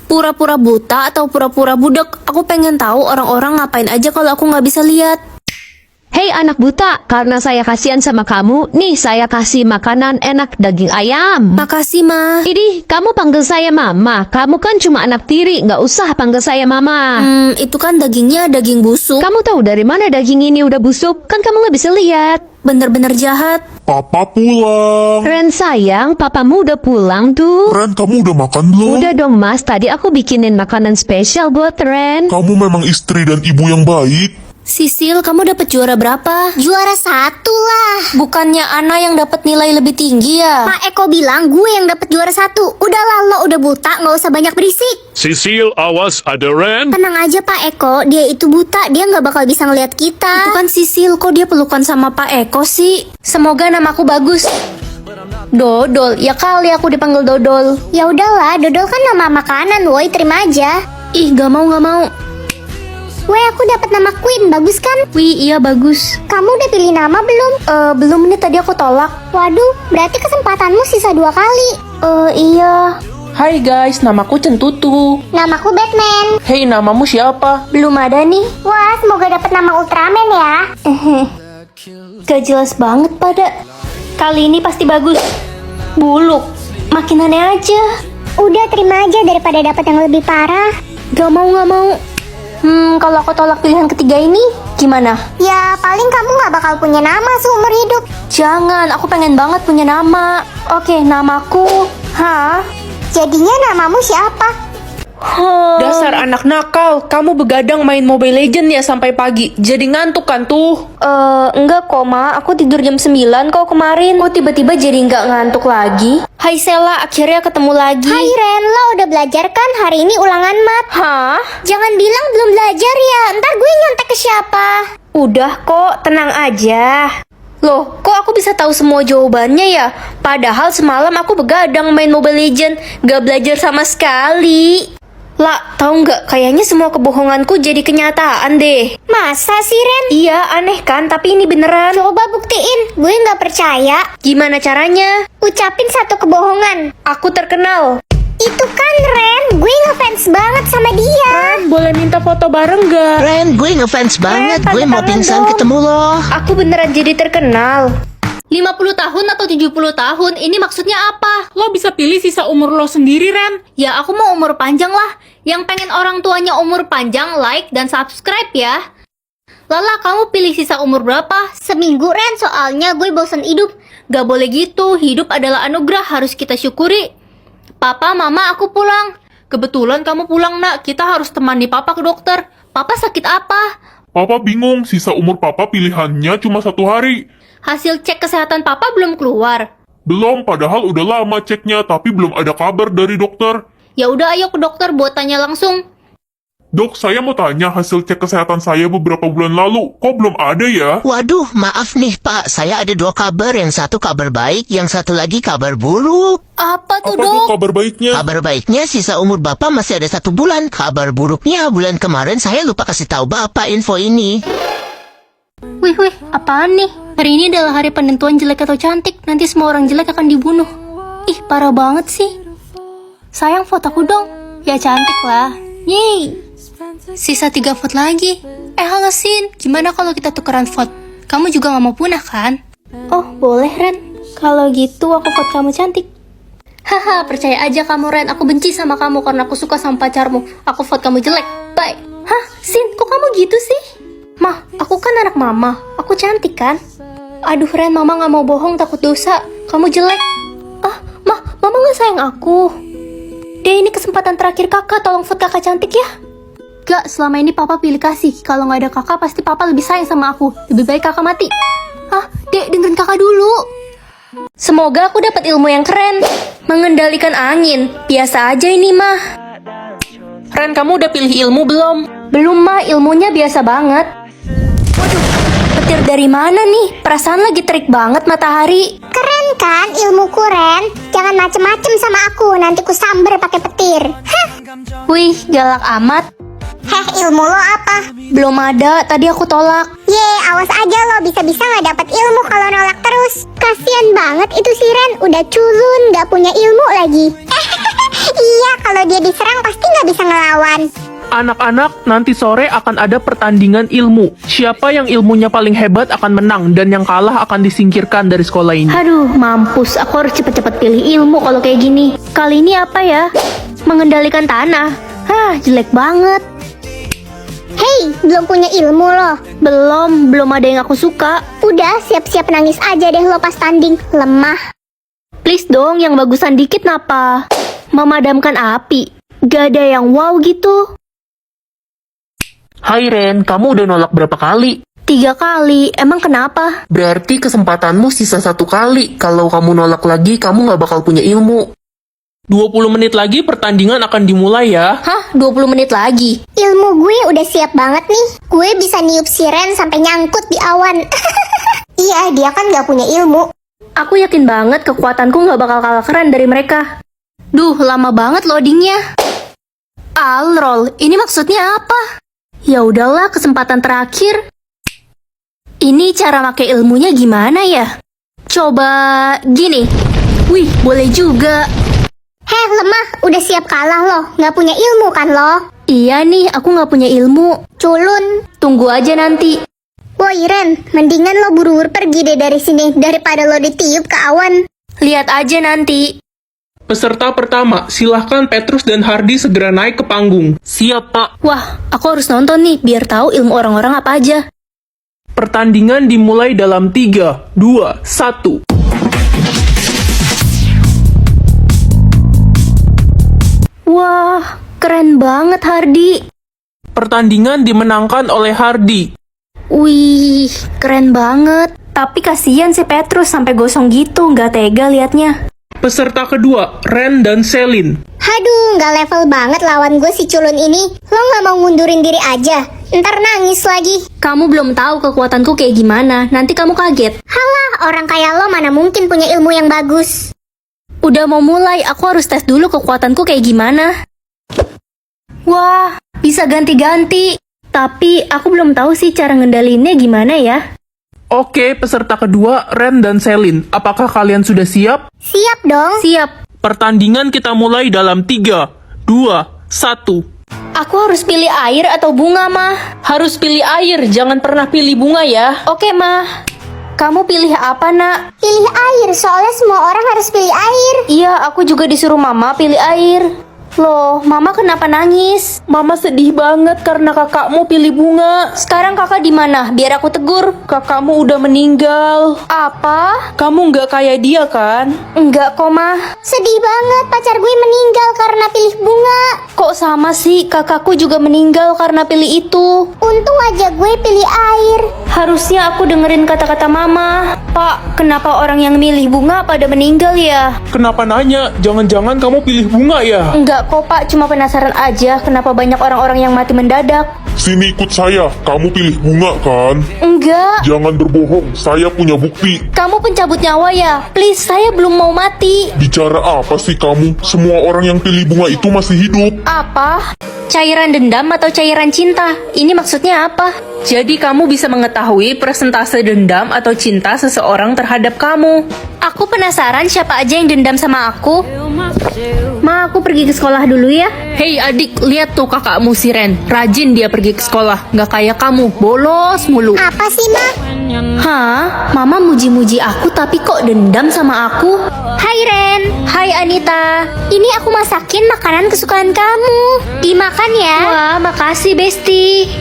Pura-pura buta atau pura-pura budek? Aku pengen tahu orang-orang ngapain aja kalau aku nggak bisa lihat. Hei anak buta, karena saya kasihan sama kamu, nih saya kasih makanan enak daging ayam. Makasih, Ma. Ini, kamu panggil saya mama. Kamu kan cuma anak tiri, nggak usah panggil saya mama. Itu kan dagingnya daging busuk. Kamu tahu dari mana daging ini udah busuk? Kan kamu nggak bisa lihat. Bener-bener jahat. Papa pulang. Ren sayang, papamu udah pulang tuh. Ren, kamu udah makan belum? Udah dong mas, tadi aku bikinin makanan spesial buat Ren. Kamu memang istri dan ibu yang baik. Sisil, kamu dapat juara berapa? Juara 1 lah. Bukannya Ana yang dapat nilai lebih tinggi ya? Pak Eko bilang gue yang dapat juara 1. Udahlah, lo udah buta, nggak usah banyak berisik. Sisil, awas ada Ren. Tenang aja Pak Eko, dia itu buta, dia nggak bakal bisa ngeliat kita. Itu kan Sisil, kok dia pelukan sama Pak Eko sih? Semoga namaku bagus. Dodol, ya kali aku dipanggil Dodol. Ya udahlah, dodol kan nama makanan, woi, terima aja. Ih, gak mau. Weh, aku dapat nama Queen, bagus kan? Wih, iya bagus. Kamu udah pilih nama belum? Belum nih, tadi aku tolak. Waduh, berarti kesempatanmu sisa 2 kali. Iya. Hai guys, namaku Centutu. Namaku Batman. Hei, namamu siapa? Belum ada nih. Wah, semoga dapat nama Ultraman ya. Gak jelas banget pada. Kali ini pasti bagus. Buluk. Makin aneh aja. Udah terima aja daripada dapat yang lebih parah. Gak mau. Kalau aku tolak pilihan ketiga ini, gimana? Ya, paling kamu nggak bakal punya nama seumur hidup. Jangan, aku pengen banget punya nama. Oke, namaku. Hah? Jadinya namamu siapa? Dasar anak nakal, kamu begadang main Mobile Legend ya sampai pagi. Jadi ngantuk kan tuh? Enggak kok, Ma. Aku tidur jam 9 kok kemarin. Kok tiba-tiba jadi nggak ngantuk lagi? Hai Sela, akhirnya ketemu lagi. Hai Ren, lo udah belajar kan? Hari ini ulangan mat. Hah? Jangan bilang belum belajar ya, ntar gue nyontek ke siapa? Udah kok, tenang aja. Loh, kok aku bisa tahu semua jawabannya ya? Padahal semalam aku begadang main Mobile Legend, gak belajar sama sekali. Lah, tahu nggak? Kayaknya semua kebohonganku jadi kenyataan deh. Masa sih Ren? Iya, aneh kan? Tapi ini beneran. Coba buktiin, gue nggak percaya. Gimana caranya? Ucapin satu kebohongan. Aku terkenal. Itu kan Ren, gue ngefans banget sama dia. Boleh minta foto bareng gak? Ren, gue ngefans banget. tanda Gue mau tangan pingsan dong. ketemu lo. Aku beneran jadi terkenal. 50 tahun atau 70 tahun? Ini maksudnya apa? Lo bisa pilih sisa umur lo sendiri, Ren. Ya, aku mau umur panjang lah. Yang pengen orang tuanya umur panjang, like dan subscribe ya. Lala, kamu pilih sisa umur berapa? Seminggu Ren, soalnya gue bosen hidup. Gak boleh gitu, hidup adalah anugerah, harus kita syukuri. Papa, mama, aku pulang. Kebetulan kamu pulang, nak. Kita harus temani papa ke dokter. Papa sakit apa? Papa bingung, sisa umur papa pilihannya cuma 1 hari. Hasil cek kesehatan papa belum keluar. Belum, padahal udah lama ceknya, tapi belum ada kabar dari dokter. Ya udah, ayo ke dokter buat tanya langsung. Dok, saya mau tanya hasil cek kesehatan saya beberapa bulan lalu. Kok belum ada ya? Waduh, maaf nih Pak. Saya ada 2 kabar. Yang satu kabar baik, yang satu lagi kabar buruk. Apa tuh, Apa tuh Dok? kabar baiknya? Kabar baiknya sisa umur Bapak masih ada 1 bulan. Kabar buruknya bulan kemarin saya lupa kasih tahu Bapak info ini. Wih, apaan nih? Hari ini adalah hari penentuan jelek atau cantik. Nanti semua orang jelek akan dibunuh. Ih, parah banget sih. Sayang, fotoku dong. Ya cantik lah. Yeay. Sisa 3 vote lagi. Halo Sin, gimana kalau kita tukeran vote? Kamu juga gak mau punah kan? Oh, boleh Ren. Kalau gitu aku vote kamu cantik. Haha, percaya aja kamu Ren. Aku benci sama kamu karena aku suka sama pacarmu. Aku vote kamu jelek. Bye. Hah, Sin, kok kamu gitu sih? Mah, aku kan anak mama. Aku cantik kan? Aduh Ren, mama gak mau bohong, takut dosa. Kamu jelek. Ah, mama gak sayang aku. Deh, ini kesempatan terakhir kakak. Tolong vote kakak cantik ya. Gak, selama ini papa pilih kasih. Kalau gak ada kakak, pasti papa lebih sayang sama aku. Lebih baik kakak mati. Ah, Dek, dengerin kakak dulu. Semoga aku dapat ilmu yang keren. Mengendalikan angin. Biasa aja ini mah. Ren, kamu udah pilih ilmu belum? Belum mah, ilmunya biasa banget. Waduh, petir dari mana nih? Perasaan lagi terik banget matahari. Keren kan ilmuku Ren? Jangan macem-macem sama aku, nanti ku samber pakai petir. Hah, Wih, galak amat. ilmu lo apa? Belum ada, tadi aku tolak. Awas aja lo bisa-bisa nggak dapat ilmu kalau nolak terus. Kasian banget itu si Ren, udah culun, nggak punya ilmu lagi. Iya, kalau dia diserang pasti nggak bisa ngelawan. Anak-anak, nanti sore akan ada pertandingan ilmu. Siapa yang ilmunya paling hebat akan menang, dan yang kalah akan disingkirkan dari sekolah ini. Aduh, mampus. Aku harus cepet-cepet pilih ilmu kalau kayak gini. Kali ini apa ya? Mengendalikan tanah. Hah, jelek banget. Hei, belum punya ilmu loh. Belum ada yang aku suka. Udah, siap-siap nangis aja deh lo pas tanding. Lemah. Please dong, yang bagusan dikit napa? Memadamkan api. Gak ada yang wow gitu. Hai Ren, kamu udah nolak berapa kali? 3 kali, emang kenapa? Berarti kesempatanmu sisa 1 kali. Kalau kamu nolak lagi, kamu nggak bakal punya ilmu. 20 menit lagi pertandingan akan dimulai ya. Hah, 20 menit lagi? Ilmu gue udah siap banget nih. Gue bisa niup siren sampai nyangkut di awan. Iya, dia kan gak punya ilmu. Aku yakin banget kekuatanku nggak bakal kalah keren dari mereka. Duh, lama banget loadingnya. Alrol, ini maksudnya apa? Ya udahlah, kesempatan terakhir. Ini cara pakai ilmunya gimana ya? Coba gini. Wih, boleh juga. Heh, lemah. Udah siap kalah lo. Gak punya ilmu kan lo? Iya nih, aku nggak punya ilmu. Culun. Tunggu aja nanti. Woi Ren, mendingan lo buru-buru pergi deh dari sini daripada lo ditiup ke awan. Lihat aja nanti. Peserta pertama, silahkan Petrus dan Hardy segera naik ke panggung. Siap, Pak. Wah, aku harus nonton nih biar tahu ilmu orang-orang apa aja. Pertandingan dimulai dalam 3, 2, 1. Wah, keren banget Hardy. Pertandingan dimenangkan oleh Hardy. Wih, keren banget. Tapi kasihan si Petrus sampai gosong gitu, nggak tega liatnya. Peserta kedua, Ren dan Selin. Haduh, gak level banget lawan gue si culun ini. Lo gak mau ngundurin diri aja? Ntar nangis lagi. Kamu belum tahu kekuatanku kayak gimana, nanti kamu kaget. Halah, orang kayak lo mana mungkin punya ilmu yang bagus. Udah mau mulai, aku harus tes dulu kekuatanku kayak gimana. Wah, bisa ganti-ganti. Tapi aku belum tahu sih cara ngendalinnya gimana ya. Oke, peserta kedua, Ren dan Selin. Apakah kalian sudah siap? Siap dong. Siap. Pertandingan kita mulai dalam 3, 2, 1. Aku harus pilih air atau bunga, Mah? Harus pilih air, jangan pernah pilih bunga ya. Oke, Mah. Kamu pilih apa, Nak? Pilih air, soalnya semua orang harus pilih air. Iya, aku juga disuruh Mama pilih air. Loh, Mama kenapa nangis? Mama sedih banget karena kakakmu pilih bunga. Sekarang kakak di mana? Biar aku tegur. Kakakmu udah meninggal. Apa? Kamu nggak kayak dia kan? Enggak kok, Mah. Sedih banget, pacar gue meninggal karena pilih bunga. Kok sama sih? Kakakku juga meninggal karena pilih itu. Untung aja gue pilih air. Harusnya aku dengerin kata-kata Mama. Pak, kenapa orang yang milih bunga pada meninggal ya? Kenapa nanya? Jangan-jangan kamu pilih bunga ya? Enggak kok, Pak. Cuma penasaran aja kenapa banyak orang-orang yang mati mendadak. Sini ikut saya, kamu pilih bunga kan? Enggak. Jangan berbohong, saya punya bukti. Kamu pencabut nyawa ya? Please, saya belum mau mati. Bicara apa sih kamu? Semua orang yang pilih bunga itu masih hidup. Apa? Cairan dendam atau cairan cinta? Ini maksudnya apa? Jadi kamu bisa mengetahui persentase dendam atau cinta seseorang terhadap kamu. Aku penasaran siapa aja yang dendam sama aku. Ma, aku pergi ke sekolah dulu ya. Hei adik, lihat tuh kakakmu si Ren. Rajin dia pergi ke sekolah. Nggak kayak kamu, bolos mulu. Apa sih, Ma? Hah? Mama muji-muji aku tapi kok dendam sama aku? Hai Ren. Hai Anita. Ini aku masakin makanan kesukaan kamu. Dimakan ya. Wah, makasih Besti.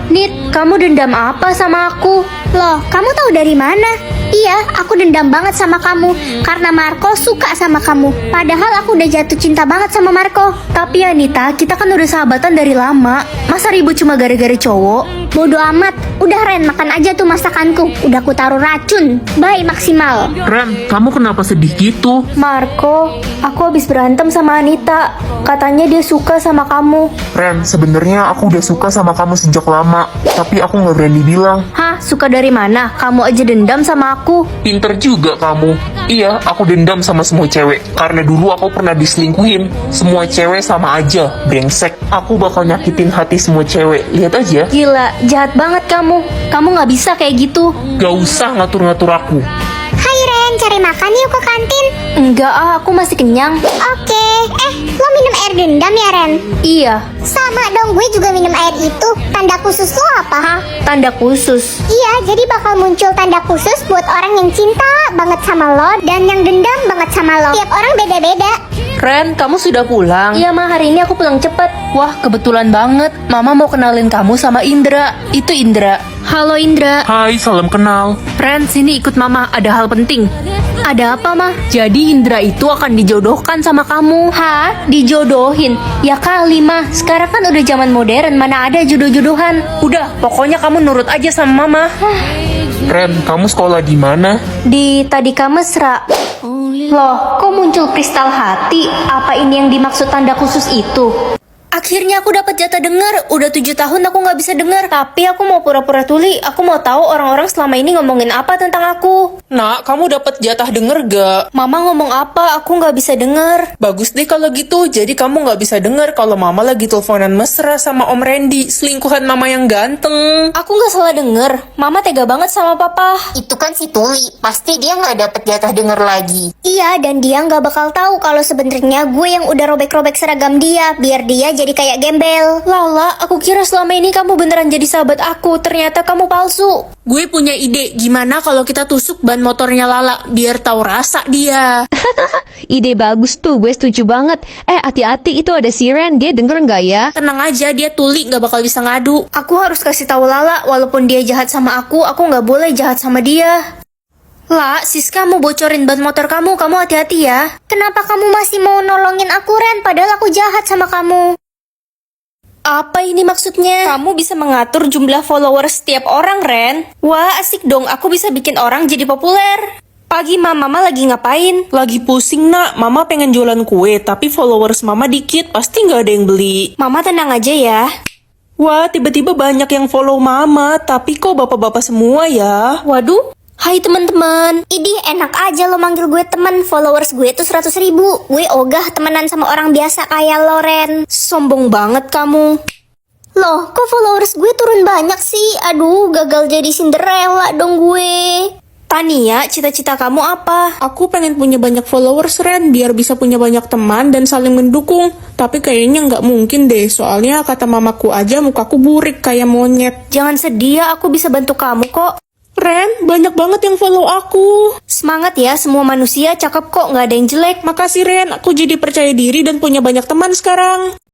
Nit, kamu dendam apa sama aku? Loh, kamu tahu dari mana? Iya, aku dendam banget sama kamu karena Marco suka sama kamu. Padahal aku udah jatuh cinta banget sama Marco. Tapi Anita, kita kan udah sahabatan dari lama. Masa ribut cuma gara-gara cowok? Bodoh amat. Udah Ren, makan aja tuh masakanku. Udah aku taruh racun. Bye maksimal. Ren, kamu kenapa sedih gitu? Marco, aku habis berantem sama Anita. Katanya dia suka sama kamu. Ren, sebenarnya aku udah suka sama kamu sejak lama. Tapi aku nggak berani bilang. Hah, suka dari mana? Kamu aja dendam sama aku. Pinter juga kamu. Iya, aku dendam sama semua cewek. Karena dulu aku pernah diselingkuhin. Semua cewek sama aja, brengsek. Aku bakal nyakitin hati semua cewek. Lihat aja. Gila, jahat banget kamu. Kamu nggak bisa kayak gitu. Gak usah ngatur-ngatur aku. Hai Ren, cari makan yuk ke kantin. Enggak aku masih kenyang. Oke. Lo minum air dendam ya, Ren? Iya. Sama dong, gue juga minum air itu. Tanda khusus lo apa? Hah? Tanda khusus. Iya, jadi bakal muncul tanda khusus buat orang yang cinta banget sama lo dan yang dendam banget sama lo. Tiap orang beda-beda. Ren, kamu sudah pulang? Iya mah, hari ini aku pulang cepet. Wah, kebetulan banget. Mama mau kenalin kamu sama Indra. Itu Indra. Halo Indra. Hai, salam kenal. Ren, sini ikut Mama. Ada hal penting. Ada apa mah? Jadi Indra itu akan dijodohkan sama kamu. Hah? Dijodohin? Ya kali mah. Sekarang kan udah zaman modern, mana ada jodoh-jodohan. Udah, pokoknya kamu nurut aja sama Mama. Ren, kamu sekolah di mana? Di Tadika Mesra. Loh, kok muncul kristal hati? Apa ini yang dimaksud tanda khusus itu? Akhirnya aku dapat jatah denger. Udah 7 tahun aku nggak bisa denger. Tapi aku mau pura-pura tuli. Aku mau tahu orang-orang selama ini ngomongin apa tentang aku. Nak, kamu dapat jatah denger gak? Mama ngomong apa? Aku nggak bisa denger. Bagus deh kalau gitu. Jadi kamu nggak bisa denger kalau Mama lagi teleponan mesra sama Om Randy, selingkuhan Mama yang ganteng. Aku nggak salah denger. Mama tega banget sama papa. Itu kan si Tuli. Pasti dia nggak dapet jatah denger lagi. Iya, dan dia nggak bakal tahu kalau sebenarnya gue yang udah robek-robek seragam dia biar dia jadi kayak gembel. Lala, aku kira selama ini kamu beneran jadi sahabat aku. Ternyata kamu palsu. Gue punya ide, gimana kalau kita tusuk ban motornya Lala biar tahu rasa dia. Ide bagus tuh, gue setuju banget. Hati-hati, itu ada si Ren, dia denger nggak ya? Tenang aja, dia tuli nggak bakal bisa ngadu. Aku harus kasih tahu Lala, walaupun dia jahat sama aku nggak boleh jahat sama dia. La, Siska mau bocorin ban motor kamu hati-hati ya. Kenapa kamu masih mau nolongin aku, Ren? Padahal aku jahat sama kamu. Apa ini maksudnya? Kamu bisa mengatur jumlah followers setiap orang, Ren. Wah, asik dong, aku bisa bikin orang jadi populer. Pagi Mama lagi ngapain? Lagi pusing nak, Mama pengen jualan kue, tapi followers Mama dikit, pasti nggak ada yang beli. Mama tenang aja ya. Wah, tiba-tiba banyak yang follow Mama, tapi kok bapak-bapak semua ya? Waduh. Hai teman-teman. Idih, enak aja lo manggil gue teman. Followers gue tuh 100.000. Gue ogah temenan sama orang biasa kayak lo, Ren. Sombong banget kamu. Loh, kok followers gue turun banyak sih? Aduh, gagal jadi Cinderella dong gue. Tania, cita-cita kamu apa? Aku pengen punya banyak followers, Ren, biar bisa punya banyak teman dan saling mendukung. Tapi kayaknya nggak mungkin deh, soalnya kata mamaku aja mukaku burik kayak monyet. Jangan sedih ya, aku bisa bantu kamu kok. Ren, banyak banget yang follow aku. Semangat ya, semua manusia cakep kok, nggak ada yang jelek. Makasih Ren, aku jadi percaya diri dan punya banyak teman sekarang.